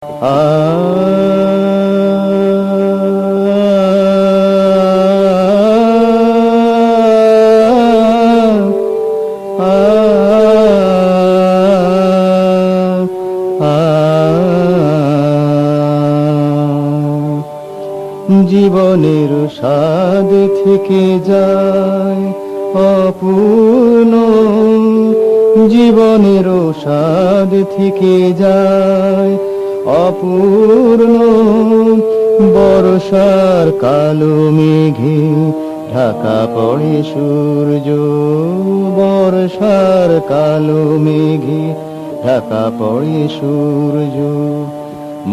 জীবনের স্বাদ থেকে যায় অপূর্ণ, জীবনের স্বাদ থেকে যায় অপূর্ণ। বর্ষার কালো মেঘে ঢাকা পড়ে সূর্য, বর্ষার কালো মেঘে ঢাকা পড়ে সূর্য।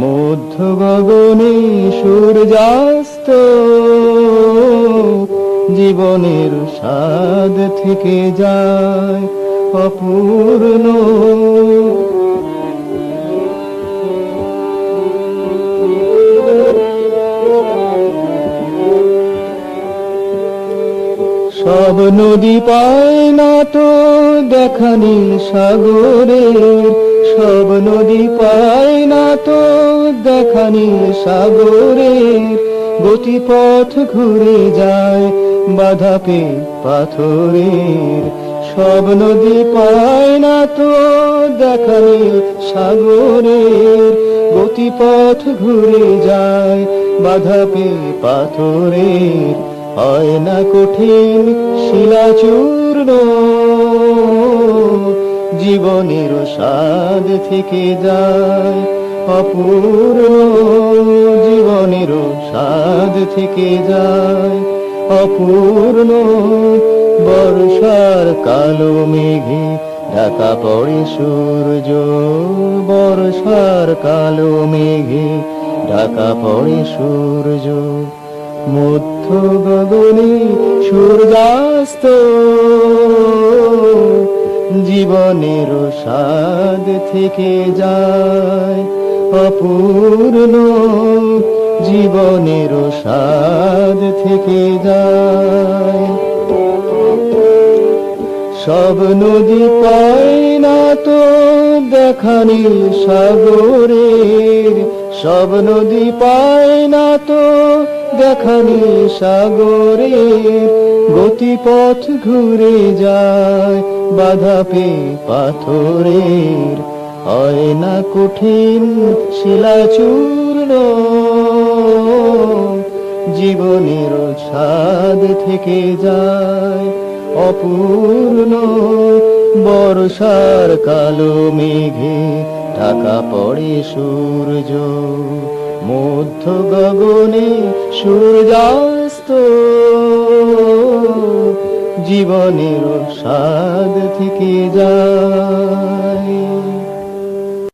মধ্য গগনে সূর্যাস্ত, জীবনের স্বাদ থেকে যায় অপূর্ণ। সব নদী পায় না তো দেখা নীল সাগরের, সব নদী পায় না তো দেখা নীল সাগরের। গতিপথ ঘুরে যায় বাধা পেয়ে পাথরের, সব নদী পায় না তো দেখা নীল সাগরের। গতিপথ ঘুরে যায় বাধা পেয়ে পাথরের। হয় না কঠিন শিলাচূর্ণ, জীবনের স্বাদ থেকে যায় অপূর্ণ, জীবনের স্বাদ থেকে যায় অপূর্ণ। বর্ষার কালো মেঘে ঢাকা পড়ে সূর্য, বর্ষার কালো মেঘে ঢাকা পড়ে সূর্য। মধ্য গগনে সূর্যাস্ত, জীবনের স্বাদ থেকে যায় অপূর্ণ, জীবনের স্বাদ থেকে যায়। সব নদী পায় না তো দেখা নীল সাগরের, সব নদী পায় না তো দেখা নীল সাগরের। গতিপথ ঘুরে যায় বাধা পেয়ে পাথরের। হয় না কঠিন শিলাচূর্ণ, জীবনের স্বাদ থেকে যায় অপূর্ণ। বর্ষার কালো মেঘে ঢাকা পড়ে সূর্য, মধ্য গগনে সূর্যাস্ত, জীবনের স্বাদ থেকে যায়।